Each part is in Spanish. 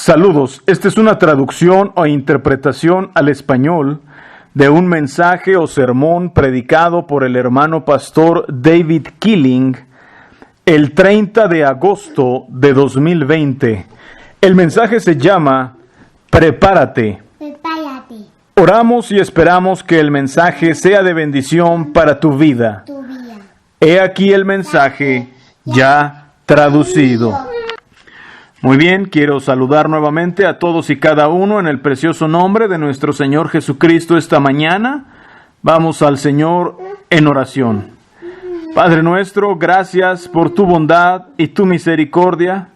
Saludos, esta es una traducción o interpretación al español de un mensaje o sermón predicado por el hermano pastor David Killing el 30 de agosto de 2020. El mensaje se llama Prepárate. Prepárate. Oramos y esperamos que el mensaje sea de bendición para tu vida. He aquí el mensaje ya traducido. Muy bien, quiero saludar nuevamente a todos y cada uno en el precioso nombre de nuestro Señor Jesucristo esta mañana. Vamos al Señor en oración. Padre nuestro, gracias por tu bondad y tu misericordia.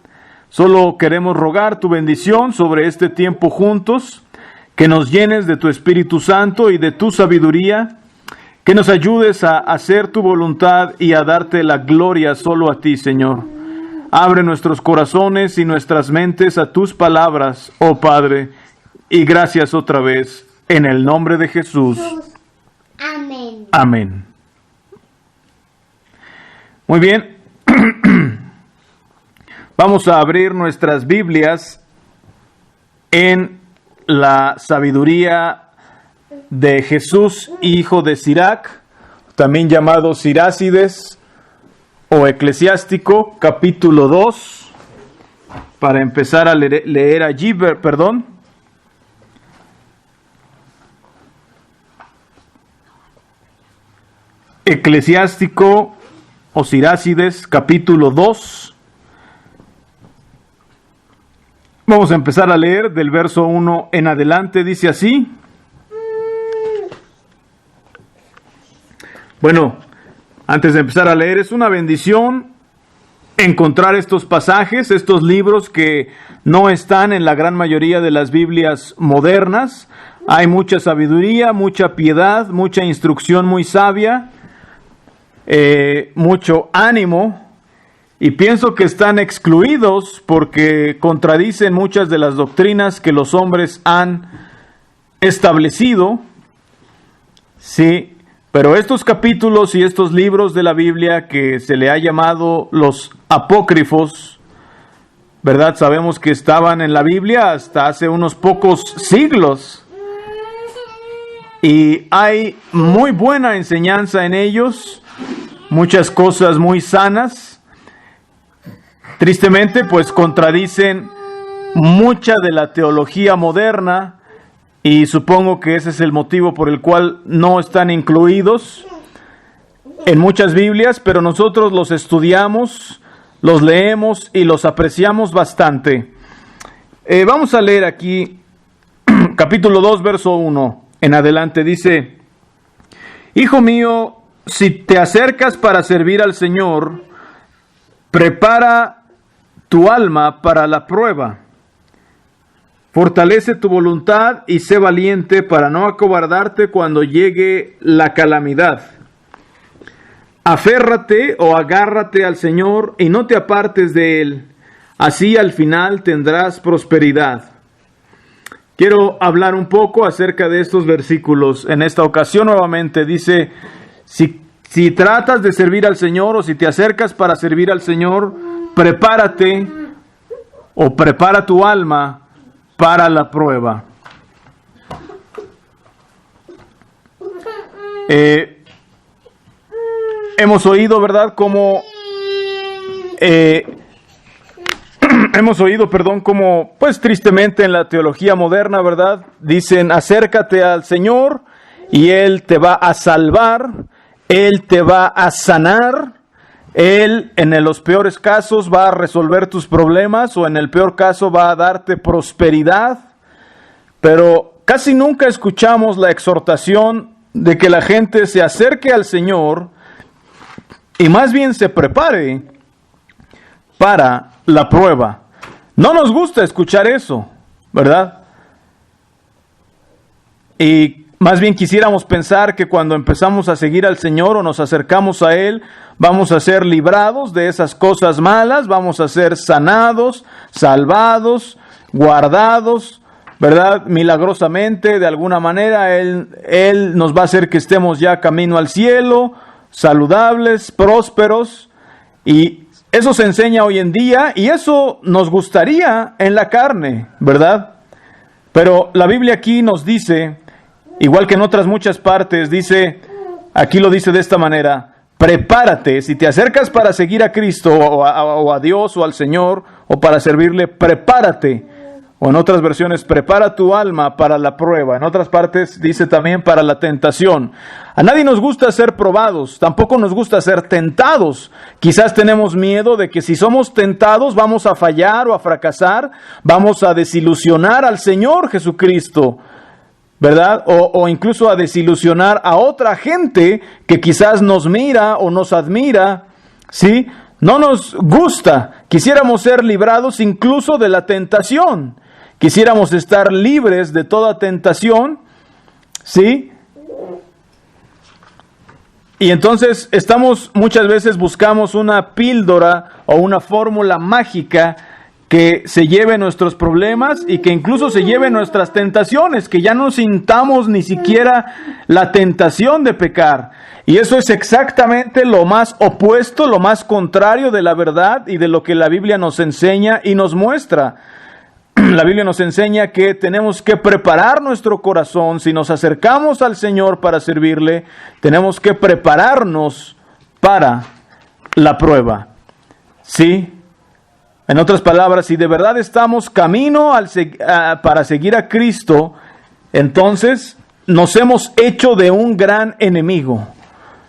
Solo queremos rogar tu bendición sobre este tiempo juntos, que nos llenes de tu Espíritu Santo y de tu sabiduría, que nos ayudes a hacer tu voluntad y a darte la gloria solo a ti, Señor. Abre nuestros corazones y nuestras mentes a tus palabras, oh Padre, y gracias otra vez, en el nombre de Jesús. Amén. Amén. Muy bien, vamos a abrir nuestras Biblias en la sabiduría de Jesús, hijo de Sirac, también llamado Sirácides, o Eclesiástico, capítulo 2, para empezar a leer allí, Eclesiástico o Sirácides, capítulo 2. Vamos a empezar a leer del verso 1 en adelante, dice así. Bueno, antes de empezar a leer, es una bendición encontrar estos pasajes, estos libros que no están en la gran mayoría de las Biblias modernas. Hay mucha sabiduría, mucha piedad, mucha instrucción muy sabia, mucho ánimo, y pienso que están excluidos porque contradicen muchas de las doctrinas que los hombres han establecido. Sí. Pero estos capítulos y estos libros de la Biblia que se le ha llamado los apócrifos, ¿verdad? Sabemos que estaban en la Biblia hasta hace unos pocos siglos. Y hay muy buena enseñanza en ellos, muchas cosas muy sanas. Tristemente, pues contradicen mucha de la teología moderna. Y supongo que ese es el motivo por el cual no están incluidos en muchas Biblias, pero nosotros los estudiamos, los leemos y los apreciamos bastante. Vamos a leer aquí capítulo 2, verso 1 en adelante. Dice: Hijo mío, si te acercas para servir al Señor, prepara tu alma para la prueba. Fortalece tu voluntad y sé valiente para no acobardarte cuando llegue la calamidad. Aférrate o agárrate al Señor y no te apartes de Él. Así al final tendrás prosperidad. Quiero hablar un poco acerca de estos versículos. En esta ocasión nuevamente dice, si tratas de servir al Señor o si te acercas para servir al Señor, prepárate o prepara tu alma para la prueba. Hemos oído, ¿verdad? Como pues tristemente en la teología moderna, ¿verdad? Dicen, acércate al Señor y Él te va a salvar, Él te va a sanar, Él en los peores casos va a resolver tus problemas o en el peor caso va a darte prosperidad. Pero casi nunca escuchamos la exhortación de que la gente se acerque al Señor y más bien se prepare para la prueba. No nos gusta escuchar eso, ¿verdad? Y más bien quisiéramos pensar que cuando empezamos a seguir al Señor o nos acercamos a Él, vamos a ser librados de esas cosas malas, vamos a ser sanados, salvados, guardados, ¿verdad? Milagrosamente, de alguna manera, Él nos va a hacer que estemos ya camino al cielo, saludables, prósperos, y Eso se enseña hoy en día y eso nos gustaría en la carne, ¿verdad? Pero la Biblia aquí nos dice, igual que en otras muchas partes, dice, aquí lo dice de esta manera: prepárate, si te acercas para seguir a Cristo o a Dios o al Señor o para servirle, prepárate. O en otras versiones, prepara tu alma para la prueba. En otras partes dice también para la tentación. A nadie nos gusta ser probados, tampoco nos gusta ser tentados. Quizás tenemos miedo de que si somos tentados vamos a fallar o a fracasar, vamos a desilusionar al Señor Jesucristo, ¿verdad? O incluso a desilusionar a otra gente que quizás nos mira o nos admira, ¿sí? No nos gusta. Quisiéramos ser librados incluso de la tentación. Quisiéramos estar libres de toda tentación, ¿sí? Y entonces muchas veces buscamos una píldora o una fórmula mágica que se lleve nuestros problemas y que incluso se lleve nuestras tentaciones, que ya no sintamos ni siquiera la tentación de pecar. Y eso es exactamente lo más opuesto, lo más contrario de la verdad y de lo que la Biblia nos enseña y nos muestra. La Biblia nos enseña que tenemos que preparar nuestro corazón. Si nos acercamos al Señor para servirle, tenemos que prepararnos para la prueba. ¿Sí? En otras palabras, si de verdad estamos camino para seguir a Cristo, entonces nos hemos hecho de un gran enemigo.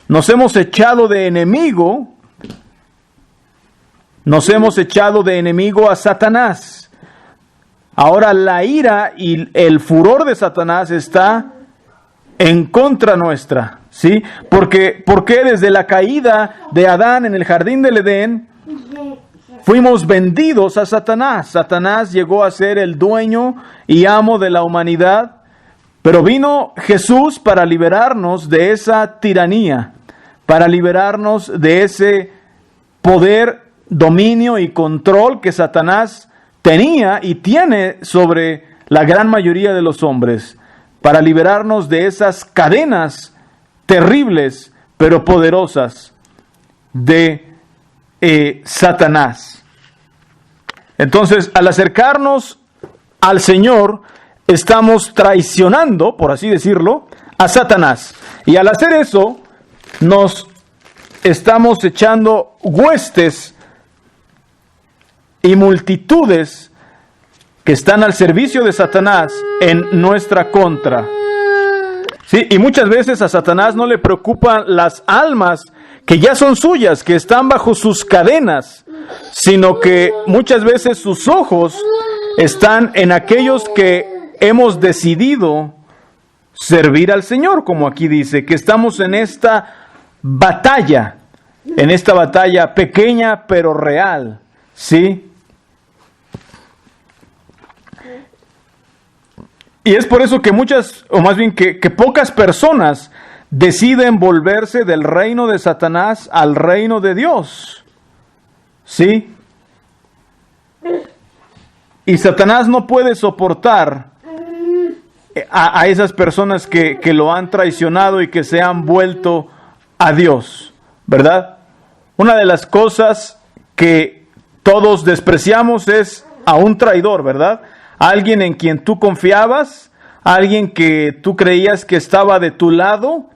Nos hemos echado de enemigo. Nos hemos echado de enemigo a Satanás. Ahora la ira y el furor de Satanás está en contra nuestra, ¿sí? ¿Por qué desde la caída de Adán en el jardín del Edén fuimos vendidos a Satanás? Satanás llegó a ser el dueño y amo de la humanidad, pero vino Jesús para liberarnos de esa tiranía, para liberarnos de ese poder, dominio y control que Satanás tenía y tiene sobre la gran mayoría de los hombres, para liberarnos de esas cadenas terribles pero poderosas de Satanás. Entonces, al acercarnos al Señor, estamos traicionando, por así decirlo, a Satanás. Y al hacer eso, nos estamos echando huestes y multitudes que están al servicio de Satanás en nuestra contra. Sí, y muchas veces a Satanás no le preocupan las almas que ya son suyas, que están bajo sus cadenas, sino que muchas veces sus ojos están en aquellos que hemos decidido servir al Señor, como aquí dice, que estamos en esta batalla pequeña pero real, ¿sí? Y es por eso que que pocas personas deciden volverse del reino de Satanás al reino de Dios. ¿Sí? Y Satanás no puede soportar a esas personas que lo han traicionado y que se han vuelto a Dios, ¿verdad? Una de las cosas que todos despreciamos es a un traidor, ¿verdad? Alguien en quien tú confiabas, alguien que tú creías que estaba de tu lado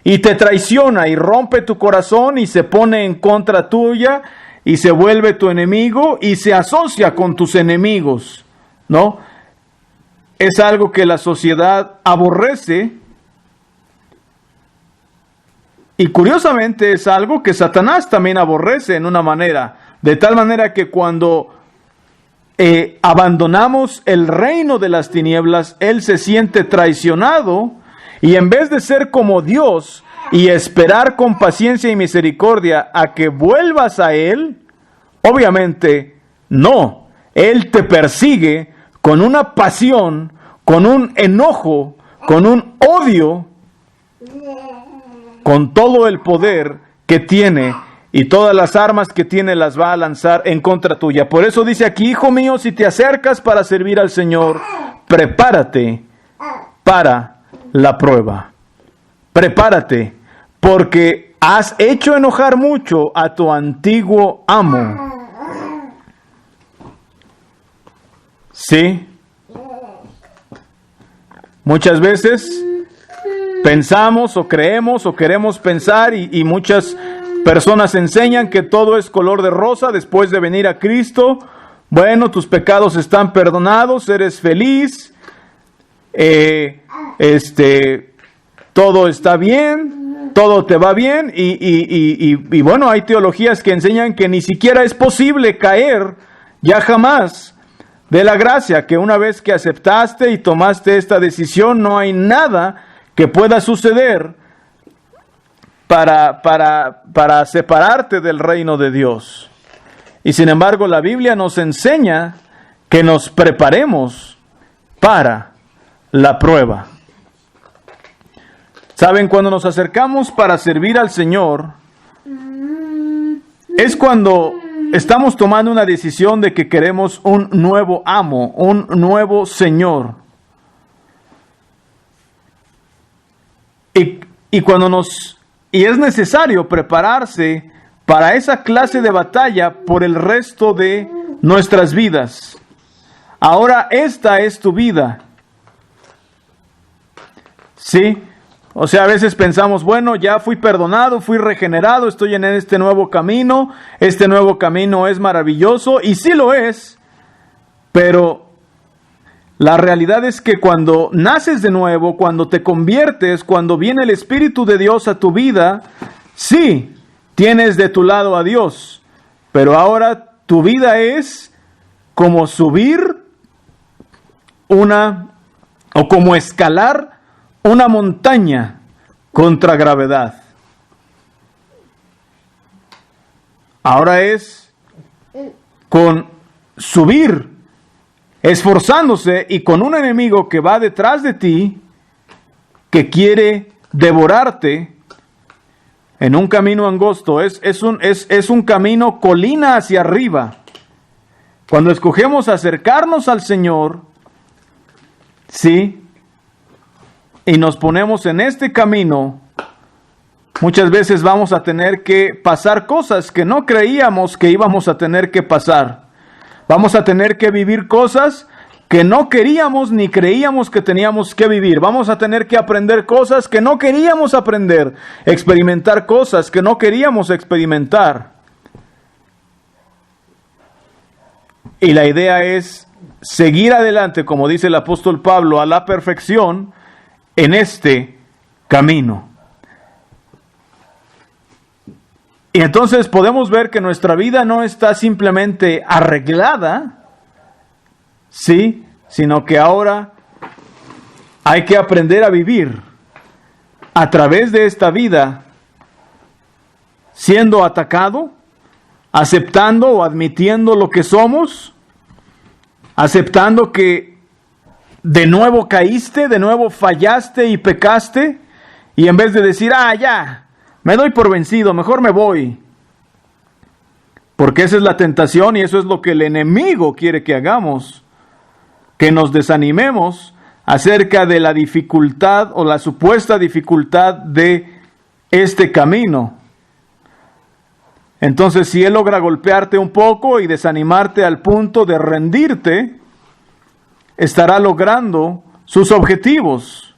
y te traiciona y rompe tu corazón y se pone en contra tuya y se vuelve tu enemigo y se asocia con tus enemigos, ¿no? Es algo que la sociedad aborrece y curiosamente es algo que Satanás también aborrece en una manera, de tal manera que cuando abandonamos el reino de las tinieblas, Él se siente traicionado y en vez de ser como Dios y esperar con paciencia y misericordia a que vuelvas a Él, obviamente no. Él te persigue con una pasión, con un enojo, con un odio, con todo el poder que tiene. Y todas las armas que tiene las va a lanzar en contra tuya. Por eso dice aquí, hijo mío, si te acercas para servir al Señor, prepárate para la prueba. Prepárate, porque Has hecho enojar mucho a tu antiguo amo. Sí. Muchas veces pensamos o creemos o queremos pensar y muchas personas enseñan que todo es color de rosa después de venir a Cristo. Bueno, tus pecados están perdonados, eres feliz, todo está bien, todo te va bien y bueno, hay teologías que enseñan que ni siquiera es posible caer ya jamás de la gracia, que una vez que aceptaste y tomaste esta decisión, no hay nada que pueda suceder para separarte del reino de Dios. Y sin embargo, la Biblia nos enseña que nos preparemos para la prueba. ¿Saben? Cuando nos acercamos para servir al Señor, es cuando estamos tomando una decisión de que queremos un nuevo amo, un nuevo Señor. Y es necesario prepararse para esa clase de batalla por el resto de nuestras vidas. Ahora esta es tu vida. ¿Sí? O sea, a veces pensamos, bueno, ya fui perdonado, fui regenerado, estoy en este nuevo camino es maravilloso, y sí lo es, pero la realidad es que cuando naces de nuevo, cuando te conviertes, cuando viene el Espíritu de Dios a tu vida, sí, tienes de tu lado a Dios, pero ahora tu vida es como subir o como escalar una montaña contra gravedad. Ahora es con subir, esforzándose y con un enemigo que va detrás de ti, que quiere devorarte en un camino angosto. Es un camino colina hacia arriba. Cuando escogemos acercarnos al Señor, sí, y nos ponemos en este camino, muchas veces vamos a tener que pasar cosas que no creíamos que íbamos a tener que pasar. Vamos a tener que vivir cosas que no queríamos ni creíamos que teníamos que vivir. Vamos a tener que aprender cosas que no queríamos aprender, experimentar cosas que no queríamos experimentar. Y la idea es seguir adelante, como dice el apóstol Pablo, a la perfección en este camino. Y entonces podemos ver que nuestra vida no está simplemente arreglada, sí, sino que ahora hay que aprender a vivir a través de esta vida, siendo atacado, aceptando o admitiendo lo que somos, aceptando que de nuevo caíste, de nuevo fallaste y pecaste, y en vez de decir, ya, me doy por vencido, mejor me voy. Porque esa es la tentación y eso es lo que el enemigo quiere que hagamos, que nos desanimemos acerca de la dificultad o la supuesta dificultad de este camino. Entonces, si él logra golpearte un poco y desanimarte al punto de rendirte, estará logrando sus objetivos.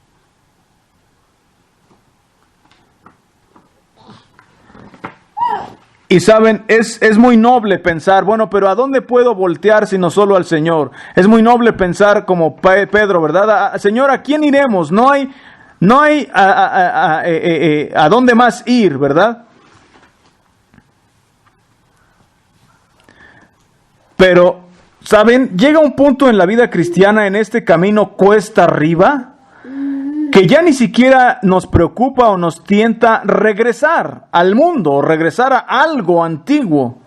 Y saben, es muy noble pensar, bueno, pero ¿a dónde puedo voltear sino solo al Señor? Es muy noble pensar como Pedro, ¿verdad? Señor, ¿a quién iremos? No hay a dónde más ir, ¿verdad? Pero, ¿saben? Llega un punto en la vida cristiana, en este camino cuesta arriba, que ya ni siquiera nos preocupa o nos tienta regresar al mundo, o regresar a algo antiguo,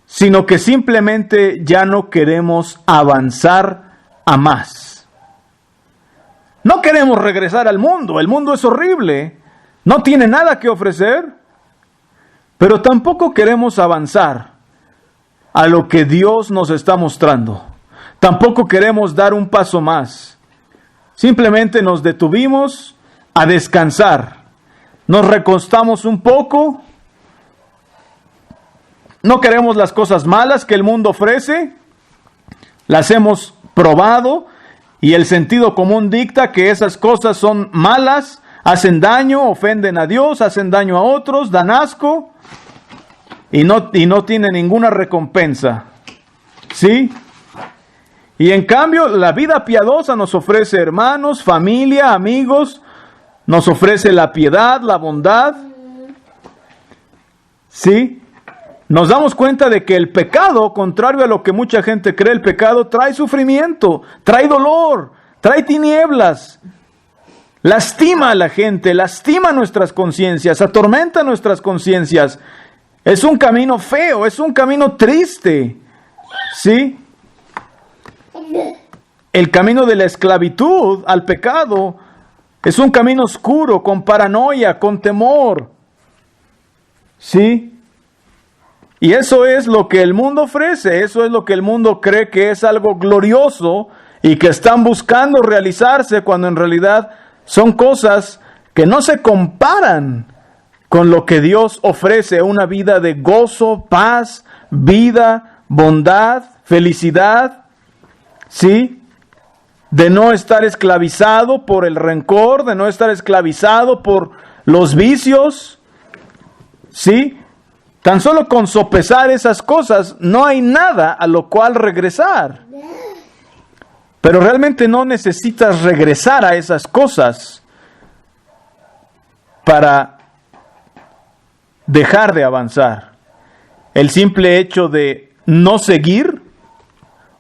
sino que simplemente ya no queremos avanzar a más. No queremos regresar al mundo, el mundo es horrible, no tiene nada que ofrecer, pero tampoco queremos avanzar a lo que Dios nos está mostrando. Tampoco queremos dar un paso más. Simplemente nos detuvimos a descansar, nos recostamos un poco, no queremos las cosas malas que el mundo ofrece, las hemos probado y el sentido común dicta que esas cosas son malas, hacen daño, ofenden a Dios, hacen daño a otros, dan asco y no tienen ninguna recompensa. ¿Sí? Y en cambio la vida piadosa nos ofrece hermanos, familia, amigos, nos ofrece la piedad, la bondad. ¿Sí? Nos damos cuenta de que el pecado, contrario a lo que mucha gente cree, el pecado trae sufrimiento, trae dolor, trae tinieblas, lastima a la gente, lastima nuestras conciencias, atormenta nuestras conciencias. Es un camino feo, es un camino triste. ¿Sí? El camino de la esclavitud al pecado es un camino oscuro, con paranoia, con temor. ¿Sí? Y eso es lo que el mundo ofrece, eso es lo que el mundo cree que es algo glorioso y que están buscando realizarse, cuando en realidad son cosas que no se comparan con lo que Dios ofrece, una vida de gozo, paz, vida, bondad, felicidad, ¿sí? De no estar esclavizado por el rencor, de no estar esclavizado por los vicios, ¿sí? Tan solo con sopesar esas cosas no hay nada a lo cual regresar. Pero realmente no necesitas regresar a esas cosas para dejar de avanzar. El simple hecho de no seguir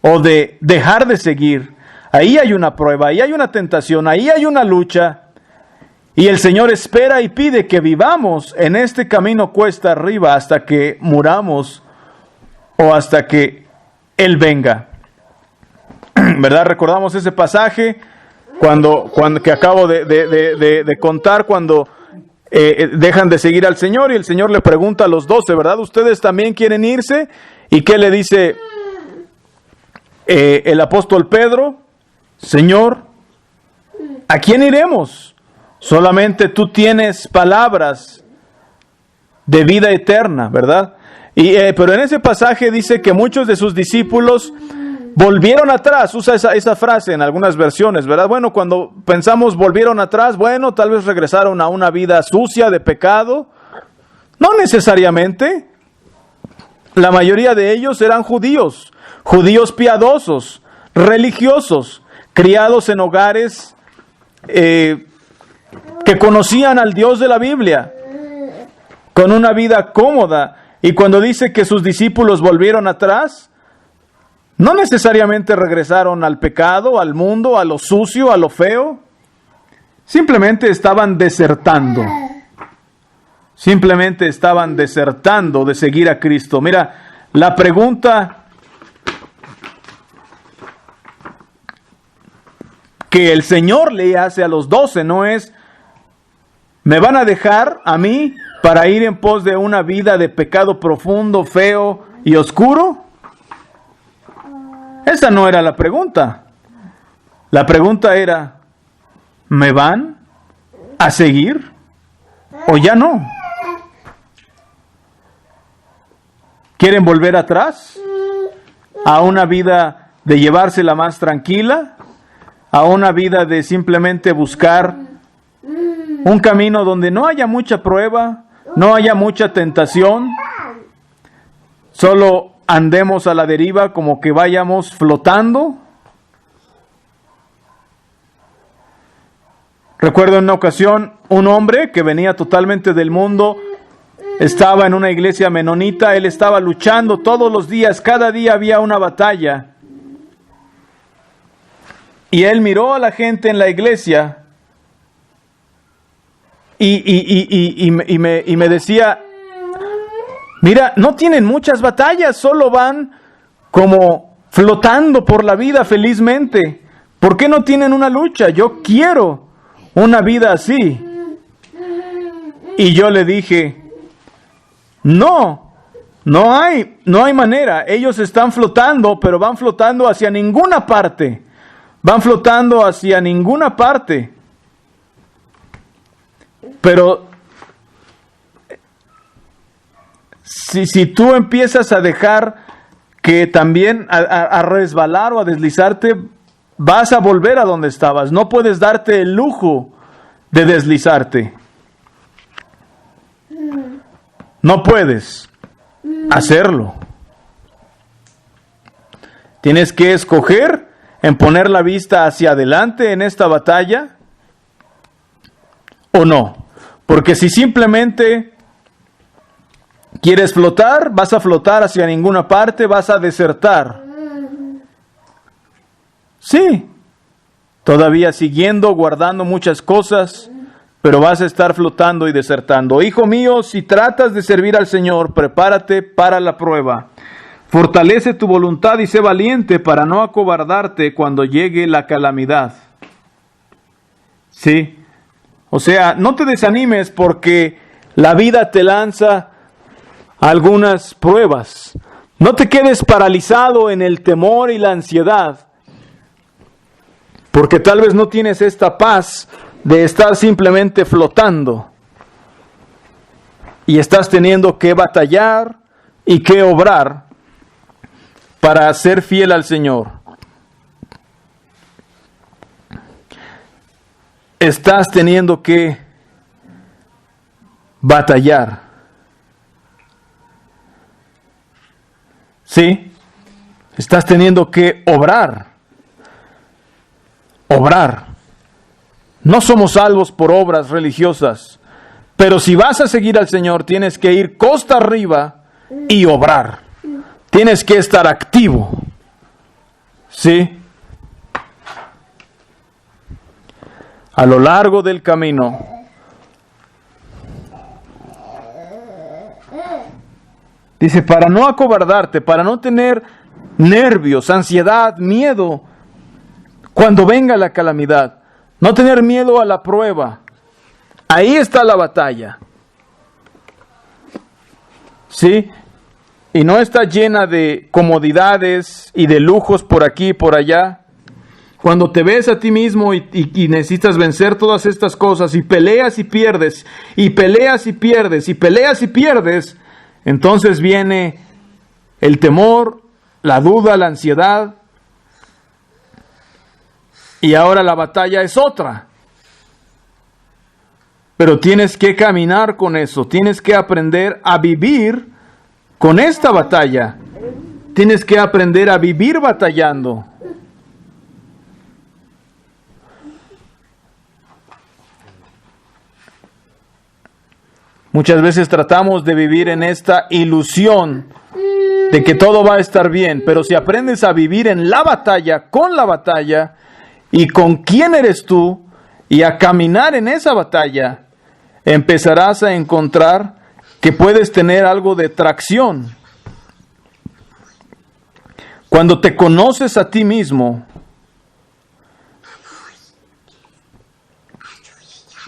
o de dejar de seguir, ahí hay una prueba, ahí hay una tentación, ahí hay una lucha. Y el Señor espera y pide que vivamos en este camino cuesta arriba hasta que muramos o hasta que Él venga. ¿Verdad? Recordamos ese pasaje cuando que acabo de contar, cuando dejan de seguir al Señor y el Señor le pregunta a los 12, ¿verdad? ¿Ustedes también quieren irse? ¿Y qué le dice el apóstol Pedro? Señor, ¿a quién iremos? Solamente tú tienes palabras de vida eterna, ¿verdad? Pero en ese pasaje dice que muchos de sus discípulos volvieron atrás. Usa esa frase en algunas versiones, ¿verdad? Bueno, cuando pensamos volvieron atrás, bueno, tal vez regresaron a una vida sucia de pecado. No necesariamente. La mayoría de ellos eran judíos piadosos, religiosos, criados en hogares que conocían al Dios de la Biblia, con una vida cómoda. Y cuando dice que sus discípulos volvieron atrás, no necesariamente regresaron al pecado, al mundo, a lo sucio, a lo feo. Simplemente estaban desertando. Simplemente estaban desertando de seguir a Cristo. Mira, la pregunta que el Señor le hace a los 12 no es: ¿me van a dejar a mí para ir en pos de una vida de pecado profundo, feo y oscuro? Esa no era la pregunta. La pregunta era: ¿me van a seguir o ya no? ¿Quieren volver atrás a una vida de llevársela más tranquila? ¿A una vida de simplemente buscar un camino donde no haya mucha prueba, no haya mucha tentación, solo andemos a la deriva, como que vayamos flotando? Recuerdo en una ocasión un hombre que venía totalmente del mundo, estaba en una iglesia menonita, él estaba luchando todos los días, cada día había una batalla. Y él miró a la gente en la iglesia y me decía: mira, no tienen muchas batallas, solo van como flotando por la vida felizmente. ¿Por qué no tienen una lucha? Yo quiero una vida así. Y yo le dije: no hay manera. Ellos están flotando, pero van flotando hacia ninguna parte. Van flotando hacia ninguna parte. Pero si tú empiezas a dejar que también a resbalar o a deslizarte, vas a volver a donde estabas. No puedes darte el lujo de deslizarte. No puedes hacerlo. Tienes que escoger en poner la vista hacia adelante en esta batalla o no. Porque si simplemente quieres flotar, vas a flotar hacia ninguna parte, vas a desertar. Sí, todavía siguiendo, guardando muchas cosas, pero vas a estar flotando y desertando. Hijo mío, si tratas de servir al Señor, prepárate para la prueba. Fortalece tu voluntad y sé valiente para no acobardarte cuando llegue la calamidad. Sí, o sea, no te desanimes porque la vida te lanza algunas pruebas. No te quedes paralizado en el temor y la ansiedad, porque tal vez no tienes esta paz de estar simplemente flotando y estás teniendo que batallar y que obrar para ser fiel al Señor. Estás teniendo que batallar. Sí, estás teniendo que obrar. Obrar. No somos salvos por obras religiosas, pero si vas a seguir al Señor, tienes que ir costa arriba y obrar. Tienes que estar activo. ¿Sí? A lo largo del camino, dice, para no acobardarte, para no tener nervios, ansiedad, miedo, cuando venga la calamidad, no tener miedo a la prueba. Ahí está la batalla. ¿Sí? Y no está llena de comodidades y de lujos por aquí y por allá. Cuando te ves a ti mismo y necesitas vencer todas estas cosas y peleas y pierdes, y peleas y pierdes, y peleas y pierdes, entonces viene el temor, la duda, la ansiedad. Y ahora la batalla es otra. Pero tienes que caminar con eso. Tienes que aprender a vivir con esta batalla. Tienes que aprender a vivir batallando. Muchas veces tratamos de vivir en esta ilusión de que todo va a estar bien. Pero si aprendes a vivir en la batalla, con la batalla, y con quién eres tú, y a caminar en esa batalla, empezarás a encontrar que puedes tener algo de tracción. Cuando te conoces a ti mismo,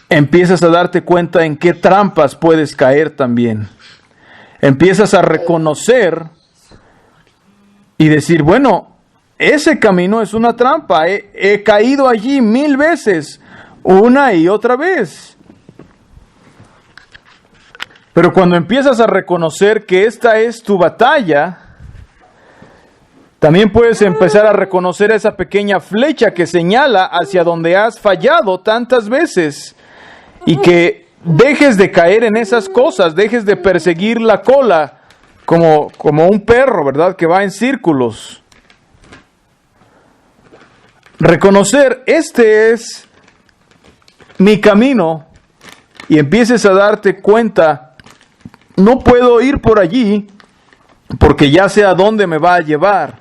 empiezas a darte cuenta en qué trampas puedes caer también. Empiezas a reconocer y decir, bueno, ese camino es una trampa. He caído allí 1000 veces, una y otra vez. Pero cuando empiezas a reconocer que esta es tu batalla, también puedes empezar a reconocer esa pequeña flecha que señala hacia donde has fallado tantas veces. Y que dejes de caer en esas cosas, dejes de perseguir la cola como un perro, ¿verdad? Que va en círculos. Reconocer, este es mi camino, y empieces a darte cuenta, no puedo ir por allí porque ya sé a dónde me va a llevar.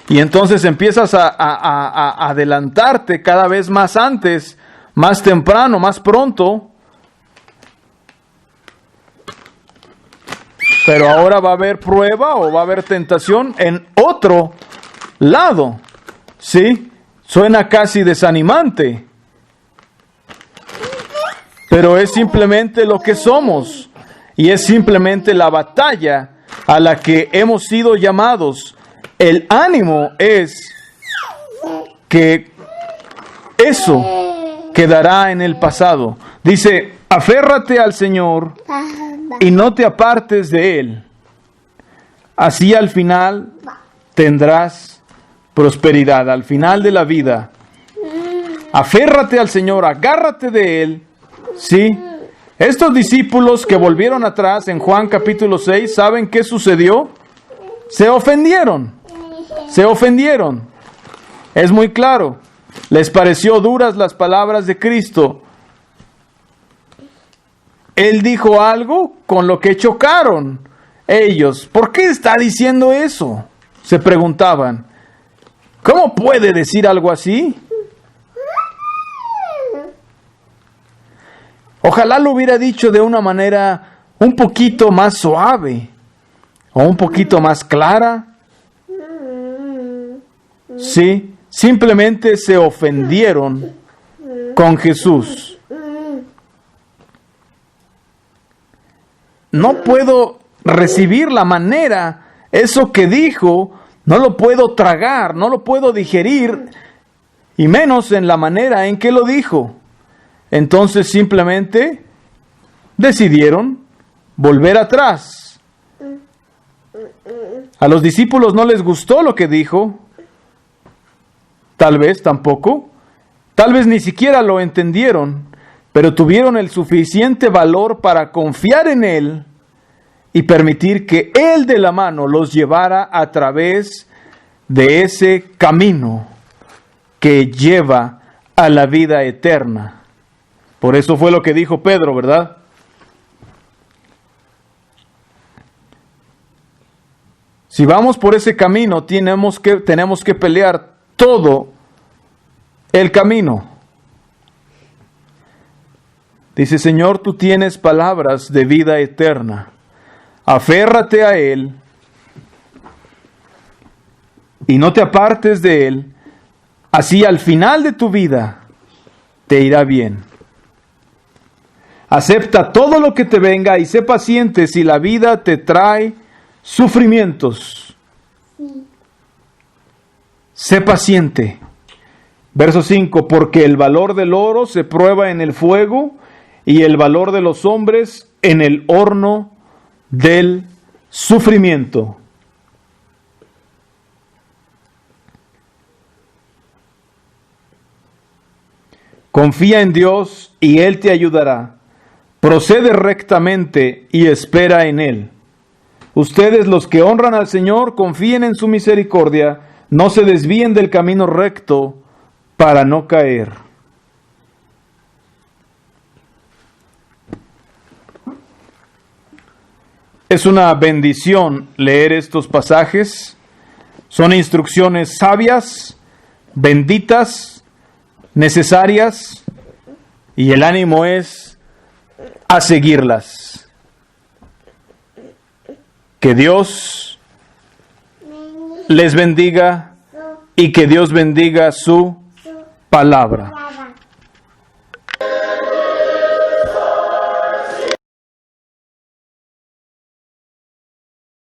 Y entonces empiezas a adelantarte cada vez más antes, más temprano, más pronto. Pero ahora va a haber prueba o va a haber tentación en otro lado. ¿Sí? Suena casi desanimante, pero es simplemente lo que somos y es simplemente la batalla a la que hemos sido llamados. El ánimo es que eso quedará en el pasado. Dice, aférrate al Señor y no te apartes de él. Así al final tendrás prosperidad, al final de la vida. Aférrate al Señor, agárrate de él. ¿Sí? Estos discípulos que volvieron atrás en Juan capítulo 6, ¿saben qué sucedió? Se ofendieron. Se ofendieron. Es muy claro. Les pareció duras las palabras de Cristo. Él dijo algo con lo que chocaron ellos. ¿Por qué está diciendo eso? Se preguntaban. ¿Cómo puede decir algo así? Ojalá lo hubiera dicho de una manera un poquito más suave o un poquito más clara. Sí, simplemente se ofendieron con Jesús. No puedo recibir la manera, eso que dijo, no lo puedo tragar, no lo puedo digerir, y menos en la manera en que lo dijo. Entonces simplemente decidieron volver atrás. A los discípulos no les gustó lo que dijo. Tal vez tampoco. Tal vez ni siquiera lo entendieron, pero tuvieron el suficiente valor para confiar en Él y permitir que Él de la mano los llevara a través de ese camino que lleva a la vida eterna. Por eso fue lo que dijo Pedro, ¿verdad? Si vamos por ese camino, tenemos que pelear todo el camino. Dice, Señor, tú tienes palabras de vida eterna. Aférrate a Él y no te apartes de Él. Así al final de tu vida te irá bien. Acepta todo lo que te venga y sé paciente si la vida te trae sufrimientos. Sé paciente. Verso 5, porque el valor del oro se prueba en el fuego y el valor de los hombres en el horno del sufrimiento. Confía en Dios y Él te ayudará. Procede rectamente y espera en Él. Ustedes, los que honran al Señor, confíen en su misericordia, no se desvíen del camino recto para no caer. Es una bendición leer estos pasajes. Son instrucciones sabias, benditas, necesarias, y el ánimo es a seguirlas. Que Dios les bendiga y que Dios bendiga su palabra.